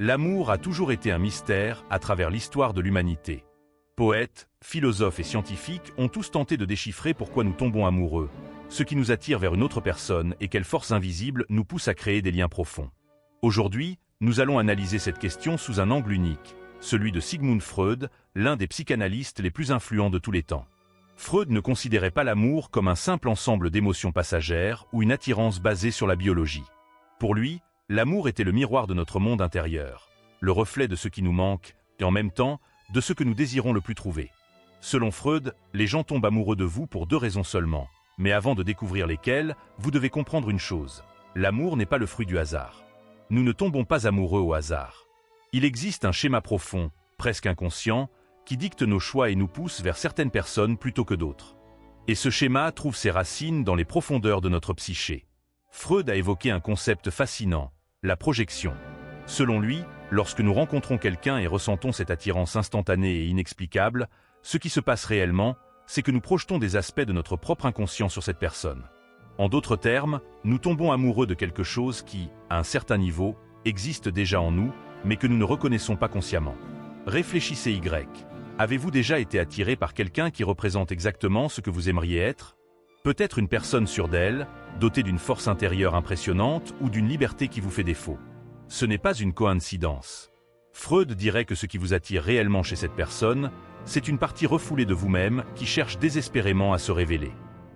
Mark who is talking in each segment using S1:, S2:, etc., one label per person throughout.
S1: L'amour a toujours été un mystère à travers l'histoire de l'humanité. Poètes, philosophes et scientifiques ont tous tenté de déchiffrer pourquoi nous tombons amoureux, ce qui nous attire vers une autre personne et quelle force invisible nous pousse à créer des liens profonds. Aujourd'hui, nous allons analyser cette question sous un angle unique, celui de Sigmund Freud, l'un des psychanalystes les plus influents de tous les temps. Freud ne considérait pas l'amour comme un simple ensemble d'émotions passagères ou une attirance basée sur la biologie. Pour lui, l'amour était le miroir de notre monde intérieur, le reflet de ce qui nous manque et en même temps, de ce que nous désirons le plus trouver. Selon Freud, les gens tombent amoureux de vous pour deux raisons seulement, mais avant de découvrir lesquelles, vous devez comprendre une chose. L'amour n'est pas le fruit du hasard. Nous ne tombons pas amoureux au hasard. Il existe un schéma profond, presque inconscient, qui dicte nos choix et nous pousse vers certaines personnes plutôt que d'autres. Et ce schéma trouve ses racines dans les profondeurs de notre psyché. Freud a évoqué un concept fascinant, la projection. Selon lui, lorsque nous rencontrons quelqu'un et ressentons cette attirance instantanée et inexplicable, ce qui se passe réellement, c'est que nous projetons des aspects de notre propre inconscient sur cette personne. En d'autres termes, nous tombons amoureux de quelque chose qui, à un certain niveau, existe déjà en nous, mais que nous ne reconnaissons pas consciemment. Réfléchissez Y. Avez-vous déjà été attiré par quelqu'un qui représente exactement ce que vous aimeriez être? Peut-être une personne sûre d'elle, dotée d'une force intérieure impressionnante ou d'une liberté qui vous fait défaut. Ce n'est pas une coïncidence. Freud dirait que ce qui vous attire réellement chez cette personne, c'est une partie refoulée de vous-même qui cherche désespérément à se révéler.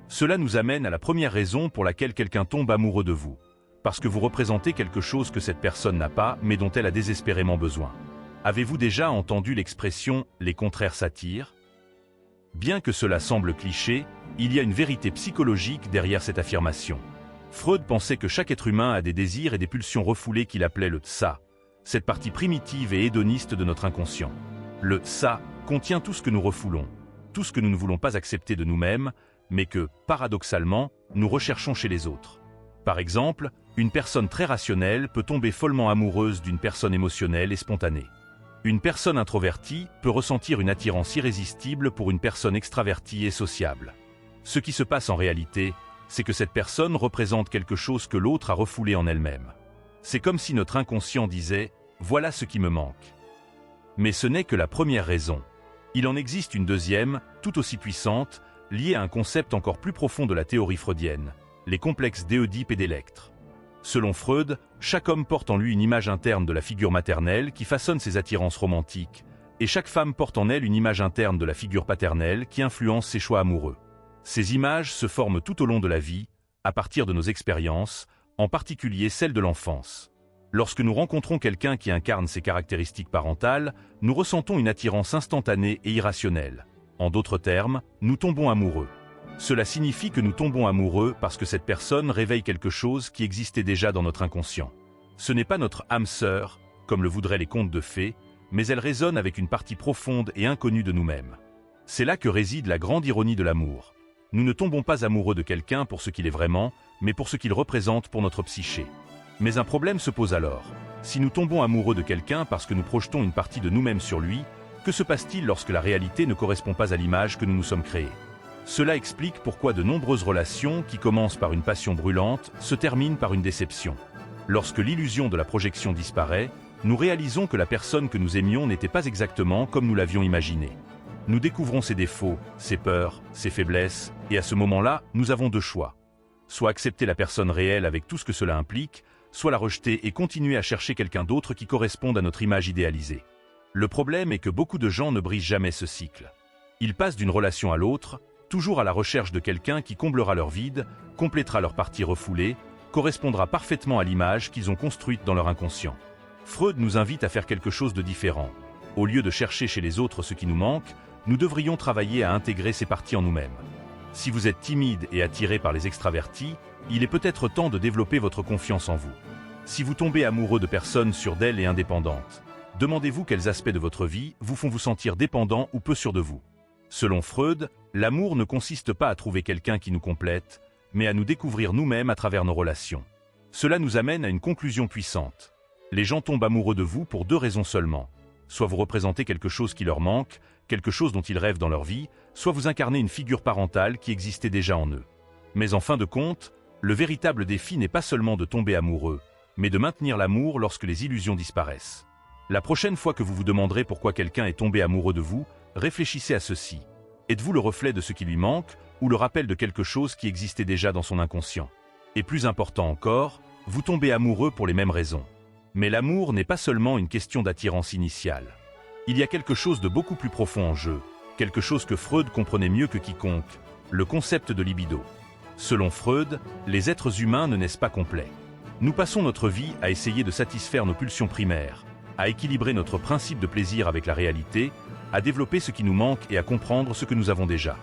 S1: Cela nous amène à la première raison pour laquelle quelqu'un tombe amoureux de vous. Parce que vous représentez quelque chose que cette personne n'a pas, mais dont elle a désespérément besoin. Avez-vous déjà entendu l'expression « les contraires s'attirent » ? Bien que cela semble cliché, il y a une vérité psychologique derrière cette affirmation. Freud pensait que chaque être humain a des désirs et des pulsions refoulées qu'il appelait le ça, cette partie primitive et hédoniste de notre inconscient. Le ça contient tout ce que nous refoulons, tout ce que nous ne voulons pas accepter de nous-mêmes, mais que, paradoxalement, nous recherchons chez les autres. Par exemple, une personne très rationnelle peut tomber follement amoureuse d'une personne émotionnelle et spontanée. Une personne introvertie peut ressentir une attirance irrésistible pour une personne extravertie et sociable. Ce qui se passe en réalité, c'est que cette personne représente quelque chose que l'autre a refoulé en elle-même. C'est comme si notre inconscient disait « voilà ce qui me manque ». Mais ce n'est que la première raison. Il en existe une deuxième, tout aussi puissante, liée à un concept encore plus profond de la théorie freudienne, les complexes d'Œdipe et d'Électre. Selon Freud, chaque homme porte en lui une image interne de la figure maternelle qui façonne ses attirances romantiques, et chaque femme porte en elle une image interne de la figure paternelle qui influence ses choix amoureux. Ces images se forment tout au long de la vie, à partir de nos expériences, en particulier celles de l'enfance. Lorsque nous rencontrons quelqu'un qui incarne ces caractéristiques parentales, nous ressentons une attirance instantanée et irrationnelle. En d'autres termes, nous tombons amoureux. Cela signifie que nous tombons amoureux parce que cette personne réveille quelque chose qui existait déjà dans notre inconscient. Ce n'est pas notre âme sœur, comme le voudraient les contes de fées, mais elle résonne avec une partie profonde et inconnue de nous-mêmes. C'est là que réside la grande ironie de l'amour. Nous ne tombons pas amoureux de quelqu'un pour ce qu'il est vraiment, mais pour ce qu'il représente pour notre psyché. Mais un problème se pose alors. Si nous tombons amoureux de quelqu'un parce que nous projetons une partie de nous-mêmes sur lui, que se passe-t-il lorsque la réalité ne correspond pas à l'image que nous nous sommes créés? Cela explique pourquoi de nombreuses relations qui commencent par une passion brûlante se terminent par une déception. Lorsque l'illusion de la projection disparaît, nous réalisons que la personne que nous aimions n'était pas exactement comme nous l'avions imaginé. Nous découvrons ses défauts, ses peurs, ses faiblesses, et à ce moment-là, nous avons deux choix. Soit accepter la personne réelle avec tout ce que cela implique, soit la rejeter et continuer à chercher quelqu'un d'autre qui corresponde à notre image idéalisée. Le problème est que beaucoup de gens ne brisent jamais ce cycle. Ils passent d'une relation à l'autre, toujours à la recherche de quelqu'un qui comblera leur vide, complétera leur partie refoulée, correspondra parfaitement à l'image qu'ils ont construite dans leur inconscient. Freud nous invite à faire quelque chose de différent. Au lieu de chercher chez les autres ce qui nous manque, nous devrions travailler à intégrer ces parties en nous-mêmes. Si vous êtes timide et attiré par les extravertis, il est peut-être temps de développer votre confiance en vous. Si vous tombez amoureux de personnes sûres d'elles et indépendantes, demandez-vous quels aspects de votre vie vous font vous sentir dépendant ou peu sûr de vous. Selon Freud, l'amour ne consiste pas à trouver quelqu'un qui nous complète, mais à nous découvrir nous-mêmes à travers nos relations. Cela nous amène à une conclusion puissante. Les gens tombent amoureux de vous pour deux raisons seulement. Soit vous représentez quelque chose qui leur manque, quelque chose dont ils rêvent dans leur vie, soit vous incarnez une figure parentale qui existait déjà en eux. Mais en fin de compte, le véritable défi n'est pas seulement de tomber amoureux, mais de maintenir l'amour lorsque les illusions disparaissent. La prochaine fois que vous vous demanderez pourquoi quelqu'un est tombé amoureux de vous, réfléchissez à ceci. Êtes-vous le reflet de ce qui lui manque ou le rappel de quelque chose qui existait déjà dans son inconscient? Et plus important encore, vous tombez amoureux pour les mêmes raisons. Mais l'amour n'est pas seulement une question d'attirance initiale. Il y a quelque chose de beaucoup plus profond en jeu, quelque chose que Freud comprenait mieux que quiconque, le concept de libido. Selon Freud, les êtres humains ne naissent pas complets. Nous passons notre vie à essayer de satisfaire nos pulsions primaires, à équilibrer notre principe de plaisir avec la réalité, à développer ce qui nous manque et à comprendre ce que nous avons déjà.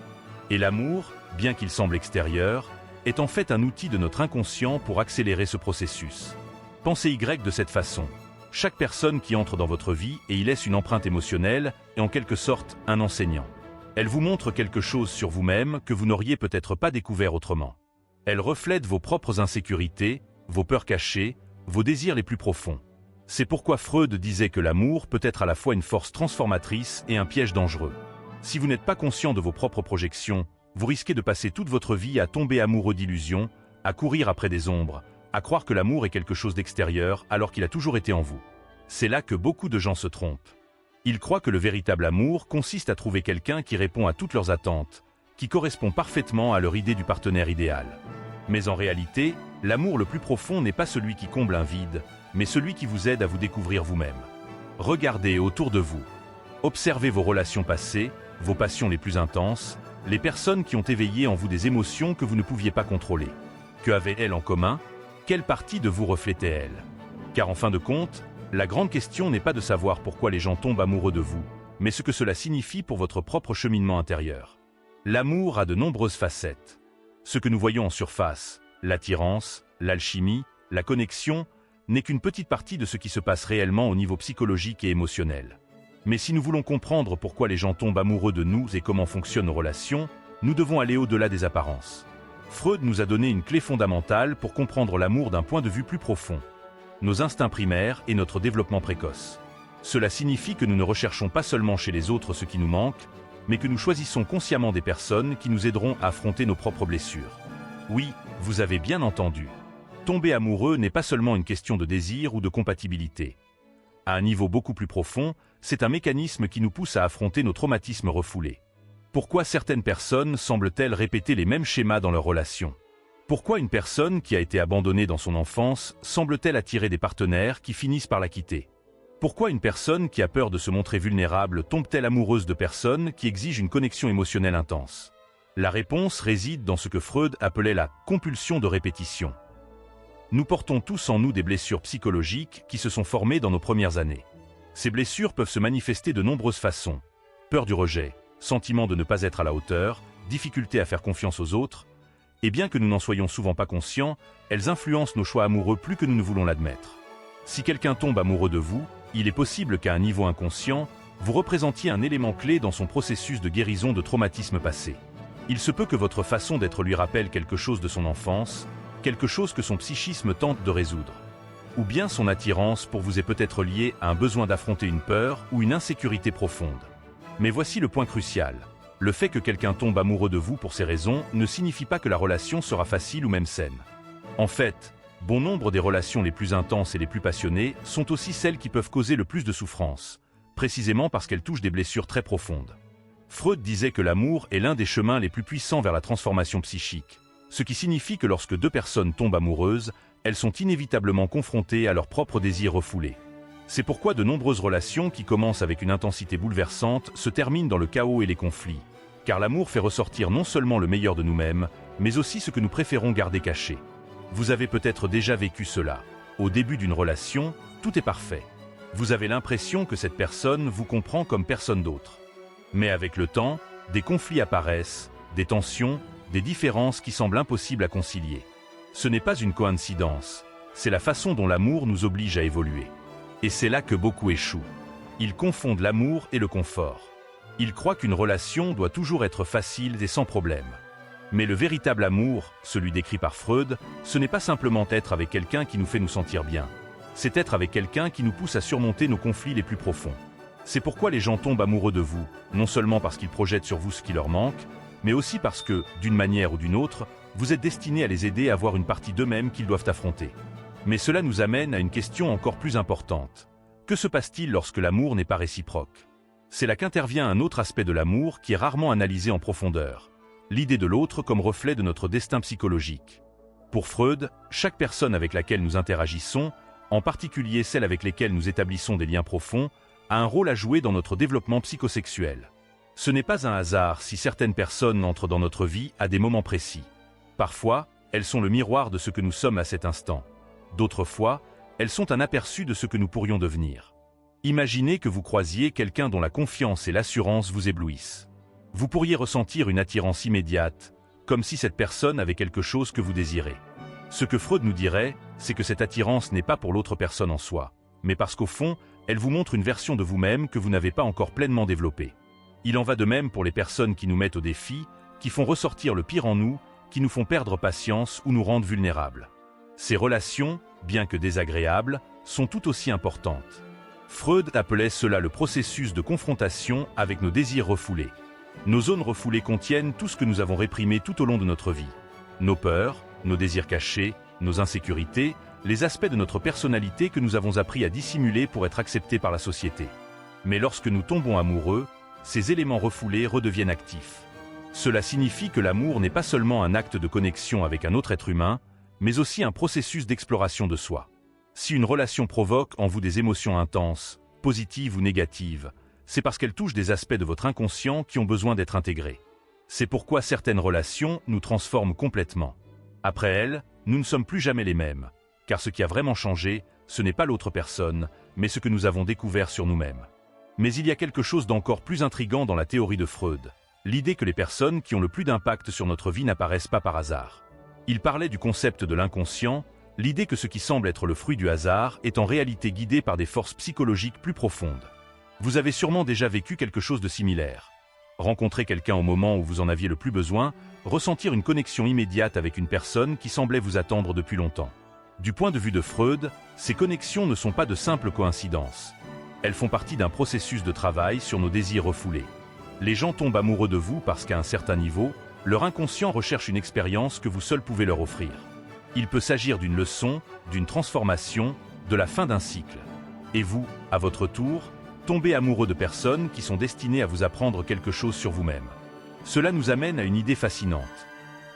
S1: Et l'amour, bien qu'il semble extérieur, est en fait un outil de notre inconscient pour accélérer ce processus. Pensez Y de cette façon. Chaque personne qui entre dans votre vie et y laisse une empreinte émotionnelle est en quelque sorte un enseignant. Elle vous montre quelque chose sur vous-même que vous n'auriez peut-être pas découvert autrement. Elle reflète vos propres insécurités, vos peurs cachées, vos désirs les plus profonds. C'est pourquoi Freud disait que l'amour peut être à la fois une force transformatrice et un piège dangereux. Si vous n'êtes pas conscient de vos propres projections, vous risquez de passer toute votre vie à tomber amoureux d'illusions, à courir après des ombres, à croire que l'amour est quelque chose d'extérieur alors qu'il a toujours été en vous. C'est là que beaucoup de gens se trompent. Ils croient que le véritable amour consiste à trouver quelqu'un qui répond à toutes leurs attentes, qui correspond parfaitement à leur idée du partenaire idéal. Mais en réalité, l'amour le plus profond n'est pas celui qui comble un vide, mais celui qui vous aide à vous découvrir vous-même. Regardez autour de vous. Observez vos relations passées, vos passions les plus intenses, les personnes qui ont éveillé en vous des émotions que vous ne pouviez pas contrôler. Que avaient-elles en commun? Quelle partie de vous reflétait-elle? Car en fin de compte, la grande question n'est pas de savoir pourquoi les gens tombent amoureux de vous, mais ce que cela signifie pour votre propre cheminement intérieur. L'amour a de nombreuses facettes. Ce que nous voyons en surface, l'attirance, l'alchimie, la connexion, n'est qu'une petite partie de ce qui se passe réellement au niveau psychologique et émotionnel. Mais si nous voulons comprendre pourquoi les gens tombent amoureux de nous et comment fonctionnent nos relations, nous devons aller au-delà des apparences. Freud nous a donné une clé fondamentale pour comprendre l'amour d'un point de vue plus profond. Nos instincts primaires et notre développement précoce. Cela signifie que nous ne recherchons pas seulement chez les autres ce qui nous manque, mais que nous choisissons consciemment des personnes qui nous aideront à affronter nos propres blessures. Oui, vous avez bien entendu. Tomber amoureux n'est pas seulement une question de désir ou de compatibilité. À un niveau beaucoup plus profond, c'est un mécanisme qui nous pousse à affronter nos traumatismes refoulés. Pourquoi certaines personnes semblent-elles répéter les mêmes schémas dans leurs relations? Pourquoi une personne qui a été abandonnée dans son enfance semble-t-elle attirer des partenaires qui finissent par la quitter? Pourquoi une personne qui a peur de se montrer vulnérable tombe-t-elle amoureuse de personnes qui exigent une connexion émotionnelle intense? La réponse réside dans ce que Freud appelait la compulsion de répétition. Nous portons tous en nous des blessures psychologiques qui se sont formées dans nos premières années. Ces blessures peuvent se manifester de nombreuses façons. Peur du rejet, sentiment de ne pas être à la hauteur, difficulté à faire confiance aux autres, et bien que nous n'en soyons souvent pas conscients, elles influencent nos choix amoureux plus que nous ne voulons l'admettre. Si quelqu'un tombe amoureux de vous, il est possible qu'à un niveau inconscient, vous représentiez un élément clé dans son processus de guérison de traumatismes passés. Il se peut que votre façon d'être lui rappelle quelque chose de son enfance, quelque chose que son psychisme tente de résoudre. Ou bien son attirance pour vous est peut-être liée à un besoin d'affronter une peur ou une insécurité profonde. Mais voici le point crucial. Le fait que quelqu'un tombe amoureux de vous pour ces raisons ne signifie pas que la relation sera facile ou même saine. En fait, bon nombre des relations les plus intenses et les plus passionnées sont aussi celles qui peuvent causer le plus de souffrance, précisément parce qu'elles touchent des blessures très profondes. Freud disait que l'amour est l'un des chemins les plus puissants vers la transformation psychique, ce qui signifie que lorsque deux personnes tombent amoureuses, elles sont inévitablement confrontées à leurs propres désirs refoulés. C'est pourquoi de nombreuses relations qui commencent avec une intensité bouleversante se terminent dans le chaos et les conflits, car l'amour fait ressortir non seulement le meilleur de nous-mêmes, mais aussi ce que nous préférons garder caché. Vous avez peut-être déjà vécu cela. Au début d'une relation, tout est parfait. Vous avez l'impression que cette personne vous comprend comme personne d'autre. Mais avec le temps, des conflits apparaissent, des tensions, des différences qui semblent impossibles à concilier. Ce n'est pas une coïncidence, c'est la façon dont l'amour nous oblige à évoluer. Et c'est là que beaucoup échouent. Ils confondent l'amour et le confort. Ils croient qu'une relation doit toujours être facile et sans problème. Mais le véritable amour, celui décrit par Freud, ce n'est pas simplement être avec quelqu'un qui nous fait nous sentir bien. C'est être avec quelqu'un qui nous pousse à surmonter nos conflits les plus profonds. C'est pourquoi les gens tombent amoureux de vous, non seulement parce qu'ils projettent sur vous ce qui leur manque, mais aussi parce que, d'une manière ou d'une autre, vous êtes destiné à les aider à voir une partie d'eux-mêmes qu'ils doivent affronter. Mais cela nous amène à une question encore plus importante. Que se passe-t-il lorsque l'amour n'est pas réciproque? C'est là qu'intervient un autre aspect de l'amour qui est rarement analysé en profondeur. L'idée de l'autre comme reflet de notre destin psychologique. Pour Freud, chaque personne avec laquelle nous interagissons, en particulier celle avec lesquelles nous établissons des liens profonds, a un rôle à jouer dans notre développement psychosexuel. Ce n'est pas un hasard si certaines personnes entrent dans notre vie à des moments précis. Parfois, elles sont le miroir de ce que nous sommes à cet instant. D'autres fois, elles sont un aperçu de ce que nous pourrions devenir. Imaginez que vous croisiez quelqu'un dont la confiance et l'assurance vous éblouissent. Vous pourriez ressentir une attirance immédiate, comme si cette personne avait quelque chose que vous désirez. Ce que Freud nous dirait, c'est que cette attirance n'est pas pour l'autre personne en soi, mais parce qu'au fond, elle vous montre une version de vous-même que vous n'avez pas encore pleinement développée. Il en va de même pour les personnes qui nous mettent au défi, qui font ressortir le pire en nous, qui nous font perdre patience ou nous rendent vulnérables. Ces relations, bien que désagréables, sont tout aussi importantes. Freud appelait cela le processus de confrontation avec nos désirs refoulés. Nos zones refoulées contiennent tout ce que nous avons réprimé tout au long de notre vie. Nos peurs, nos désirs cachés, nos insécurités, les aspects de notre personnalité que nous avons appris à dissimuler pour être acceptés par la société. Mais lorsque nous tombons amoureux, ces éléments refoulés redeviennent actifs. Cela signifie que l'amour n'est pas seulement un acte de connexion avec un autre être humain, mais aussi un processus d'exploration de soi. Si une relation provoque en vous des émotions intenses, positives ou négatives, c'est parce qu'elle touche des aspects de votre inconscient qui ont besoin d'être intégrés. C'est pourquoi certaines relations nous transforment complètement. Après elles, nous ne sommes plus jamais les mêmes, car ce qui a vraiment changé, ce n'est pas l'autre personne, mais ce que nous avons découvert sur nous-mêmes. Mais il y a quelque chose d'encore plus intrigant dans la théorie de Freud, l'idée que les personnes qui ont le plus d'impact sur notre vie n'apparaissent pas par hasard. Il parlait du concept de l'inconscient, l'idée que ce qui semble être le fruit du hasard est en réalité guidé par des forces psychologiques plus profondes. Vous avez sûrement déjà vécu quelque chose de similaire. Rencontrer quelqu'un au moment où vous en aviez le plus besoin, ressentir une connexion immédiate avec une personne qui semblait vous attendre depuis longtemps. Du point de vue de Freud, ces connexions ne sont pas de simples coïncidences. Elles font partie d'un processus de travail sur nos désirs refoulés. Les gens tombent amoureux de vous parce qu'à un certain niveau, leur inconscient recherche une expérience que vous seul pouvez leur offrir. Il peut s'agir d'une leçon, d'une transformation, de la fin d'un cycle. Et vous, à votre tour, tombez amoureux de personnes qui sont destinées à vous apprendre quelque chose sur vous-même. Cela nous amène à une idée fascinante.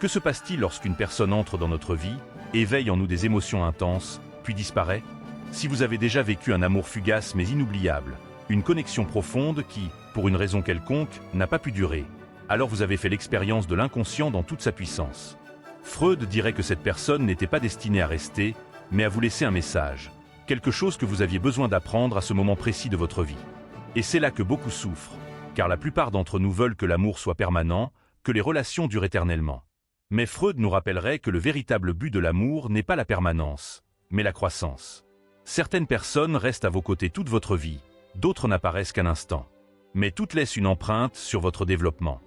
S1: Que se passe-t-il lorsqu'une personne entre dans notre vie, éveille en nous des émotions intenses, puis disparaît? Si vous avez déjà vécu un amour fugace mais inoubliable, une connexion profonde qui, pour une raison quelconque, n'a pas pu durer, alors vous avez fait l'expérience de l'inconscient dans toute sa puissance. Freud dirait que cette personne n'était pas destinée à rester, mais à vous laisser un message, quelque chose que vous aviez besoin d'apprendre à ce moment précis de votre vie. Et c'est là que beaucoup souffrent, car la plupart d'entre nous veulent que l'amour soit permanent, que les relations durent éternellement. Mais Freud nous rappellerait que le véritable but de l'amour n'est pas la permanence, mais la croissance. Certaines personnes restent à vos côtés toute votre vie, d'autres n'apparaissent qu'un instant. Mais toutes laissent une empreinte sur votre développement.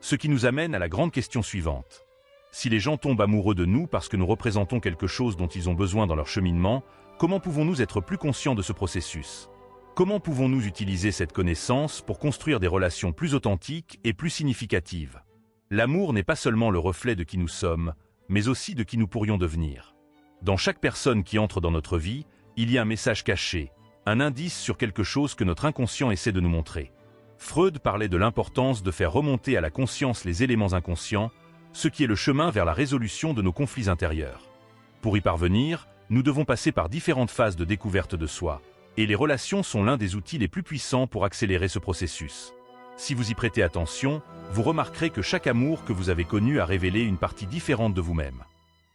S1: Ce qui nous amène à la grande question suivante. Si les gens tombent amoureux de nous parce que nous représentons quelque chose dont ils ont besoin dans leur cheminement, comment pouvons-nous être plus conscients de ce processus? Comment pouvons-nous utiliser cette connaissance pour construire des relations plus authentiques et plus significatives? L'amour n'est pas seulement le reflet de qui nous sommes, mais aussi de qui nous pourrions devenir. Dans chaque personne qui entre dans notre vie, il y a un message caché, un indice sur quelque chose que notre inconscient essaie de nous montrer. Freud parlait de l'importance de faire remonter à la conscience les éléments inconscients, ce qui est le chemin vers la résolution de nos conflits intérieurs. Pour y parvenir, nous devons passer par différentes phases de découverte de soi, et les relations sont l'un des outils les plus puissants pour accélérer ce processus. Si vous y prêtez attention, vous remarquerez que chaque amour que vous avez connu a révélé une partie différente de vous-même.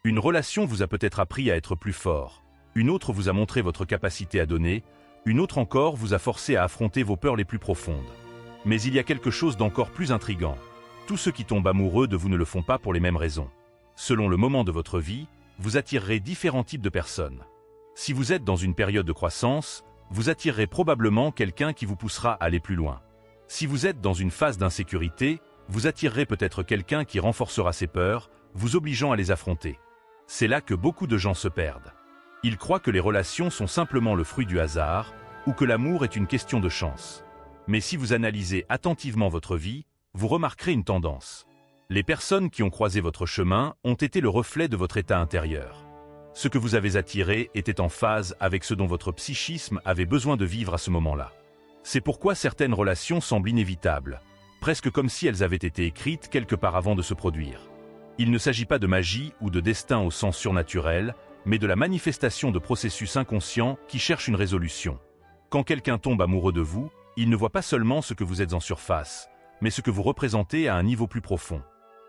S1: Une relation vous a peut-être appris à être plus fort, une autre vous a montré votre capacité à donner, une autre encore vous a forcé à affronter vos peurs les plus profondes. Mais il y a quelque chose d'encore plus intrigant. Tous ceux qui tombent amoureux de vous ne le font pas pour les mêmes raisons. Selon le moment de votre vie, vous attirerez différents types de personnes. Si vous êtes dans une période de croissance, vous attirerez probablement quelqu'un qui vous poussera à aller plus loin. Si vous êtes dans une phase d'insécurité, vous attirerez peut-être quelqu'un qui renforcera ses peurs, vous obligeant à les affronter. C'est là que beaucoup de gens se perdent. Ils croient que les relations sont simplement le fruit du hasard, ou que l'amour est une question de chance. Mais si vous analysez attentivement votre vie, vous remarquerez une tendance. Les personnes qui ont croisé votre chemin ont été le reflet de votre état intérieur. Ce que vous avez attiré était en phase avec ce dont votre psychisme avait besoin de vivre à ce moment-là. C'est pourquoi certaines relations semblent inévitables, presque comme si elles avaient été écrites quelque part avant de se produire. Il ne s'agit pas de magie ou de destin au sens surnaturel, mais de la manifestation de processus inconscients qui cherchent une résolution. Quand quelqu'un tombe amoureux de vous, il ne voit pas seulement ce que vous êtes en surface, mais ce que vous représentez à un niveau plus profond.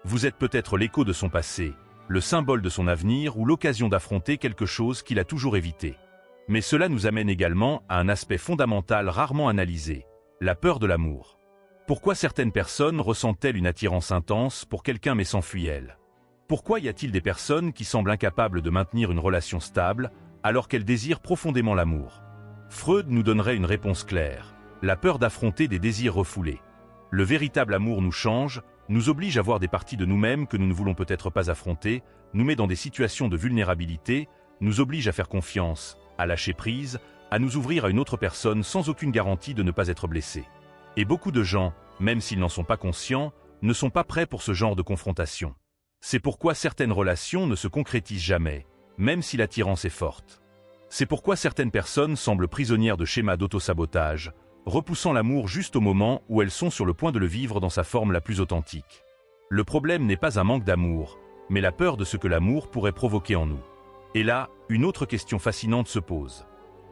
S1: Vous êtes peut-être l'écho de son passé, le symbole de son avenir ou l'occasion d'affronter quelque chose qu'il a toujours évité. Mais cela nous amène également à un aspect fondamental rarement analysé, la peur de l'amour. Pourquoi certaines personnes ressentent-elles une attirance intense pour quelqu'un mais s'enfuient elles? Pourquoi y a-t-il des personnes qui semblent incapables de maintenir une relation stable alors qu'elles désirent profondément l'amour? Freud nous donnerait une réponse claire, la peur d'affronter des désirs refoulés. Le véritable amour nous change, nous oblige à voir des parties de nous-mêmes que nous ne voulons peut-être pas affronter, nous met dans des situations de vulnérabilité, nous oblige à faire confiance, à lâcher prise, à nous ouvrir à une autre personne sans aucune garantie de ne pas être blessé. Et beaucoup de gens, même s'ils n'en sont pas conscients, ne sont pas prêts pour ce genre de confrontation. C'est pourquoi certaines relations ne se concrétisent jamais, même si l'attirance est forte. C'est pourquoi certaines personnes semblent prisonnières de schémas d'autosabotage, repoussant l'amour juste au moment où elles sont sur le point de le vivre dans sa forme la plus authentique. Le problème n'est pas un manque d'amour, mais la peur de ce que l'amour pourrait provoquer en nous. Et là, une autre question fascinante se pose.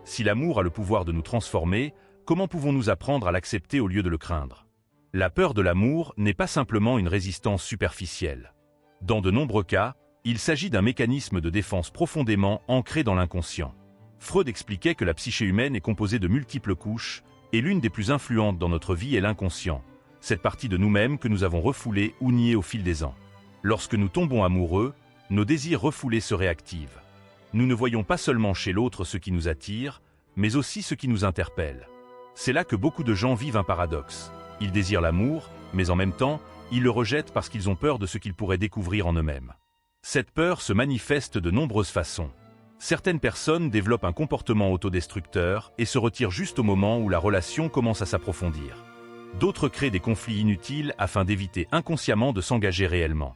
S1: Si l'amour a le pouvoir de nous transformer, comment pouvons-nous apprendre à l'accepter au lieu de le craindre? La peur de l'amour n'est pas simplement une résistance superficielle. Dans de nombreux cas, il s'agit d'un mécanisme de défense profondément ancré dans l'inconscient. Freud expliquait que la psyché humaine est composée de multiples couches, et l'une des plus influentes dans notre vie est l'inconscient, cette partie de nous-mêmes que nous avons refoulée ou niée au fil des ans. Lorsque nous tombons amoureux, nos désirs refoulés se réactivent. Nous ne voyons pas seulement chez l'autre ce qui nous attire, mais aussi ce qui nous interpelle. C'est là que beaucoup de gens vivent un paradoxe. Ils désirent l'amour, mais en même temps, ils le rejettent parce qu'ils ont peur de ce qu'ils pourraient découvrir en eux-mêmes. Cette peur se manifeste de nombreuses façons. Certaines personnes développent un comportement autodestructeur et se retirent juste au moment où la relation commence à s'approfondir. D'autres créent des conflits inutiles afin d'éviter inconsciemment de s'engager réellement.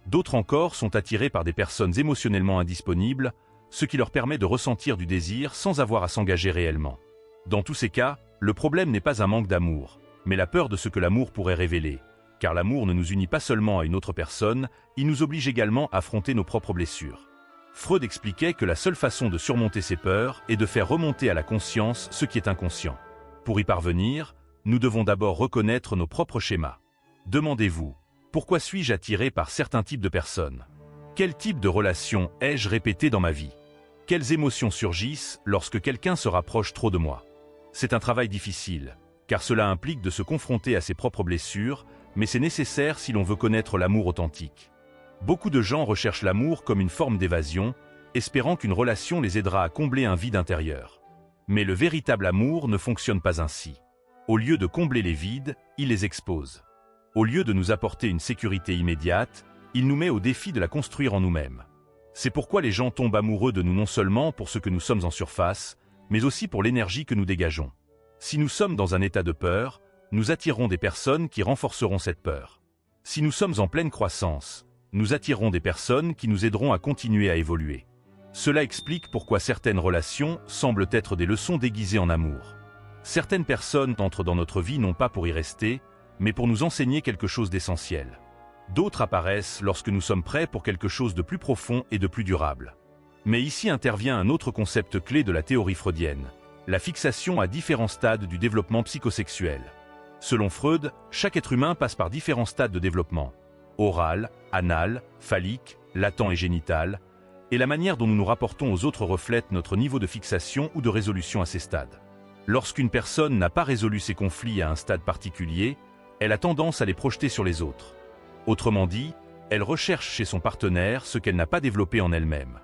S1: D'autres encore sont attirés par des personnes émotionnellement indisponibles, ce qui leur permet de ressentir du désir sans avoir à s'engager réellement. Dans tous ces cas, le problème n'est pas un manque d'amour, mais la peur de ce que l'amour pourrait révéler, car l'amour ne nous unit pas seulement à une autre personne, il nous oblige également à affronter nos propres blessures. Freud expliquait que la seule façon de surmonter ces peurs est de faire remonter à la conscience ce qui est inconscient. Pour y parvenir, nous devons d'abord reconnaître nos propres schémas. Demandez-vous, pourquoi suis-je attiré par certains types de personnes? Quel type de relation ai-je répété dans ma vie? Quelles émotions surgissent lorsque quelqu'un se rapproche trop de moi? C'est un travail difficile, car cela implique de se confronter à ses propres blessures, mais c'est nécessaire si l'on veut connaître l'amour authentique. Beaucoup de gens recherchent l'amour comme une forme d'évasion, espérant qu'une relation les aidera à combler un vide intérieur. Mais le véritable amour ne fonctionne pas ainsi. Au lieu de combler les vides, il les expose. Au lieu de nous apporter une sécurité immédiate, il nous met au défi de la construire en nous-mêmes. C'est pourquoi les gens tombent amoureux de nous non seulement pour ce que nous sommes en surface, mais aussi pour l'énergie que nous dégageons. Si nous sommes dans un état de peur, nous attirerons des personnes qui renforceront cette peur. Si nous sommes en pleine croissance, nous attirerons des personnes qui nous aideront à continuer à évoluer. Cela explique pourquoi certaines relations semblent être des leçons déguisées en amour. Certaines personnes entrent dans notre vie non pas pour y rester, mais pour nous enseigner quelque chose d'essentiel. D'autres apparaissent lorsque nous sommes prêts pour quelque chose de plus profond et de plus durable. Mais ici intervient un autre concept clé de la théorie freudienne, la fixation à différents stades du développement psychosexuel. Selon Freud, chaque être humain passe par différents stades de développement. Oral, anal, phallique, latent et génital, et la manière dont nous nous rapportons aux autres reflète notre niveau de fixation ou de résolution à ces stades. Lorsqu'une personne n'a pas résolu ses conflits à un stade particulier, elle a tendance à les projeter sur les autres. Autrement dit, elle recherche chez son partenaire ce qu'elle n'a pas développé en elle-même.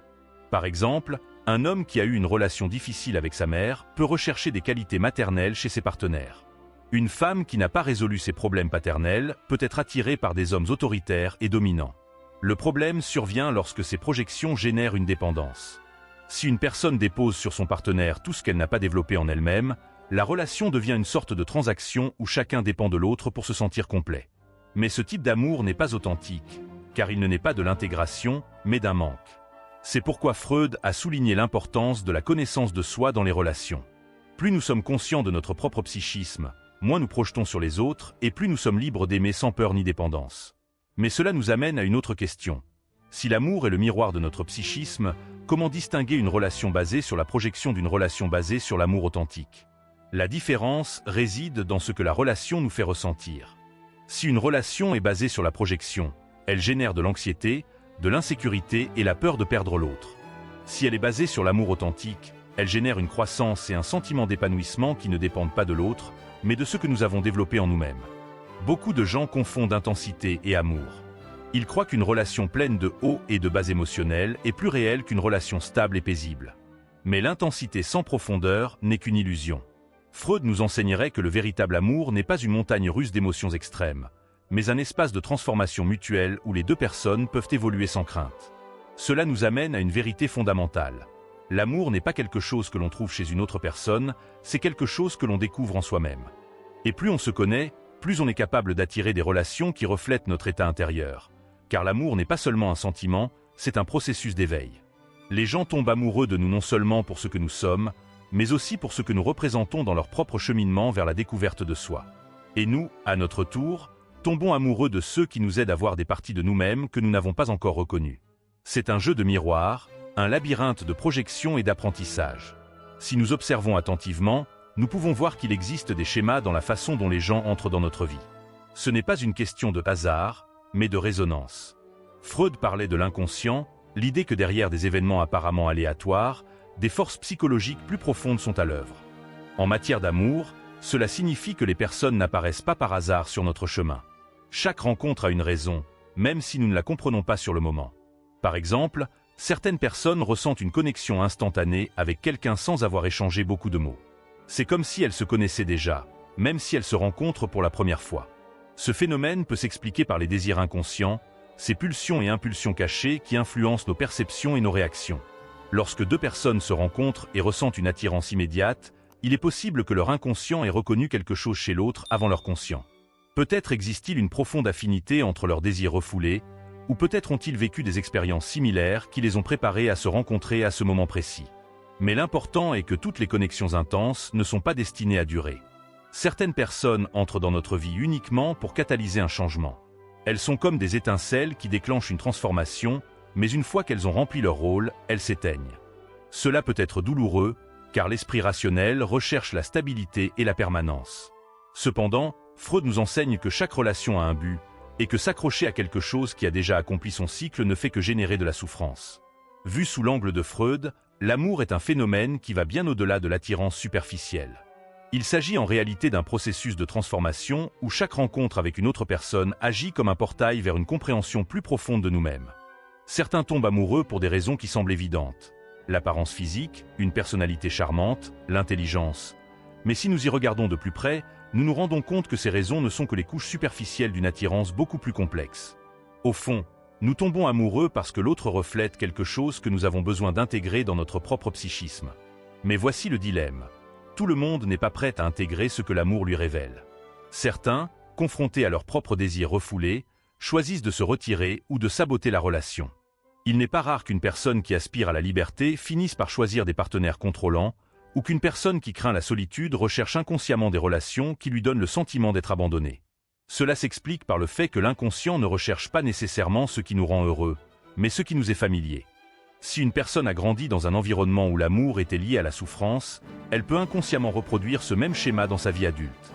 S1: Par exemple, un homme qui a eu une relation difficile avec sa mère peut rechercher des qualités maternelles chez ses partenaires. Une femme qui n'a pas résolu ses problèmes paternels peut être attirée par des hommes autoritaires et dominants. Le problème survient lorsque ces projections génèrent une dépendance. Si une personne dépose sur son partenaire tout ce qu'elle n'a pas développé en elle-même, la relation devient une sorte de transaction où chacun dépend de l'autre pour se sentir complet. Mais ce type d'amour n'est pas authentique, car il ne naît pas de l'intégration, mais d'un manque. C'est pourquoi Freud a souligné l'importance de la connaissance de soi dans les relations. Plus nous sommes conscients de notre propre psychisme, moins nous projetons sur les autres et plus nous sommes libres d'aimer sans peur ni dépendance. Mais cela nous amène à une autre question. Si l'amour est le miroir de notre psychisme, comment distinguer une relation basée sur la projection d'une relation basée sur l'amour authentique? La différence réside dans ce que la relation nous fait ressentir. Si une relation est basée sur la projection, elle génère de l'anxiété, de l'insécurité et la peur de perdre l'autre. Si elle est basée sur l'amour authentique, elle génère une croissance et un sentiment d'épanouissement qui ne dépendent pas de l'autre, mais de ce que nous avons développé en nous-mêmes. Beaucoup de gens confondent intensité et amour. Ils croient qu'une relation pleine de hauts et de bas émotionnels est plus réelle qu'une relation stable et paisible. Mais l'intensité sans profondeur n'est qu'une illusion. Freud nous enseignerait que le véritable amour n'est pas une montagne russe d'émotions extrêmes, mais un espace de transformation mutuelle où les deux personnes peuvent évoluer sans crainte. Cela nous amène à une vérité fondamentale. L'amour n'est pas quelque chose que l'on trouve chez une autre personne, c'est quelque chose que l'on découvre en soi-même. Et plus on se connaît, plus on est capable d'attirer des relations qui reflètent notre état intérieur. Car l'amour n'est pas seulement un sentiment, c'est un processus d'éveil. Les gens tombent amoureux de nous non seulement pour ce que nous sommes, mais aussi pour ce que nous représentons dans leur propre cheminement vers la découverte de soi. Et nous, à notre tour, tombons amoureux de ceux qui nous aident à voir des parties de nous-mêmes que nous n'avons pas encore reconnues. C'est un jeu de miroir, un labyrinthe de projection et d'apprentissage. Si nous observons attentivement, nous pouvons voir qu'il existe des schémas dans la façon dont les gens entrent dans notre vie. Ce n'est pas une question de hasard, mais de résonance. Freud parlait de l'inconscient, l'idée que derrière des événements apparemment aléatoires, des forces psychologiques plus profondes sont à l'œuvre. En matière d'amour, cela signifie que les personnes n'apparaissent pas par hasard sur notre chemin. Chaque rencontre a une raison, même si nous ne la comprenons pas sur le moment. Par exemple, certaines personnes ressentent une connexion instantanée avec quelqu'un sans avoir échangé beaucoup de mots. C'est comme si elles se connaissaient déjà, même si elles se rencontrent pour la première fois. Ce phénomène peut s'expliquer par les désirs inconscients, ces pulsions et impulsions cachées qui influencent nos perceptions et nos réactions. Lorsque deux personnes se rencontrent et ressentent une attirance immédiate, il est possible que leur inconscient ait reconnu quelque chose chez l'autre avant leur conscient. Peut-être existe-t-il une profonde affinité entre leurs désirs refoulés, ou peut-être ont-ils vécu des expériences similaires qui les ont préparés à se rencontrer à ce moment précis. Mais l'important est que toutes les connexions intenses ne sont pas destinées à durer. Certaines personnes entrent dans notre vie uniquement pour catalyser un changement. Elles sont comme des étincelles qui déclenchent une transformation, mais une fois qu'elles ont rempli leur rôle, elles s'éteignent. Cela peut être douloureux, car l'esprit rationnel recherche la stabilité et la permanence. Cependant, Freud nous enseigne que chaque relation a un but, et que s'accrocher à quelque chose qui a déjà accompli son cycle ne fait que générer de la souffrance. Vu sous l'angle de Freud, l'amour est un phénomène qui va bien au-delà de l'attirance superficielle. Il s'agit en réalité d'un processus de transformation où chaque rencontre avec une autre personne agit comme un portail vers une compréhension plus profonde de nous-mêmes. Certains tombent amoureux pour des raisons qui semblent évidentes. L'apparence physique, une personnalité charmante, l'intelligence. Mais si nous y regardons de plus près, nous nous rendons compte que ces raisons ne sont que les couches superficielles d'une attirance beaucoup plus complexe. Au fond, nous tombons amoureux parce que l'autre reflète quelque chose que nous avons besoin d'intégrer dans notre propre psychisme. Mais voici le dilemme. Tout le monde n'est pas prêt à intégrer ce que l'amour lui révèle. Certains, confrontés à leurs propres désirs refoulés, choisissent de se retirer ou de saboter la relation. Il n'est pas rare qu'une personne qui aspire à la liberté finisse par choisir des partenaires contrôlants, ou qu'une personne qui craint la solitude recherche inconsciemment des relations qui lui donnent le sentiment d'être abandonnée. Cela s'explique par le fait que l'inconscient ne recherche pas nécessairement ce qui nous rend heureux, mais ce qui nous est familier. Si une personne a grandi dans un environnement où l'amour était lié à la souffrance, elle peut inconsciemment reproduire ce même schéma dans sa vie adulte.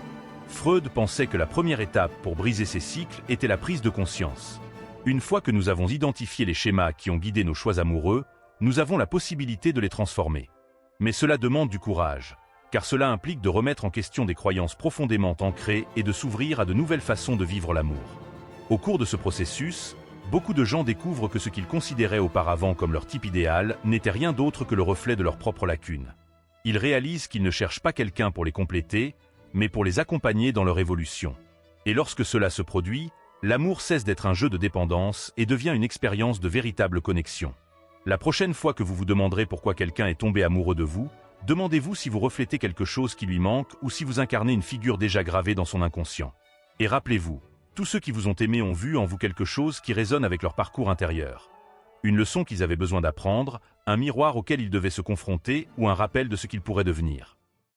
S1: Freud pensait que la première étape pour briser ces cycles était la prise de conscience. Une fois que nous avons identifié les schémas qui ont guidé nos choix amoureux, nous avons la possibilité de les transformer. Mais cela demande du courage, car cela implique de remettre en question des croyances profondément ancrées et de s'ouvrir à de nouvelles façons de vivre l'amour. Au cours de ce processus, beaucoup de gens découvrent que ce qu'ils considéraient auparavant comme leur type idéal n'était rien d'autre que le reflet de leurs propres lacunes. Ils réalisent qu'ils ne cherchent pas quelqu'un pour les compléter, mais pour les accompagner dans leur évolution. Et lorsque cela se produit, l'amour cesse d'être un jeu de dépendance et devient une expérience de véritable connexion. La prochaine fois que vous vous demanderez pourquoi quelqu'un est tombé amoureux de vous, demandez-vous si vous reflétez quelque chose qui lui manque ou si vous incarnez une figure déjà gravée dans son inconscient. Et rappelez-vous, tous ceux qui vous ont aimé ont vu en vous quelque chose qui résonne avec leur parcours intérieur. Une leçon qu'ils avaient besoin d'apprendre, un miroir auquel ils devaient se confronter ou un rappel de ce qu'ils pourraient devenir.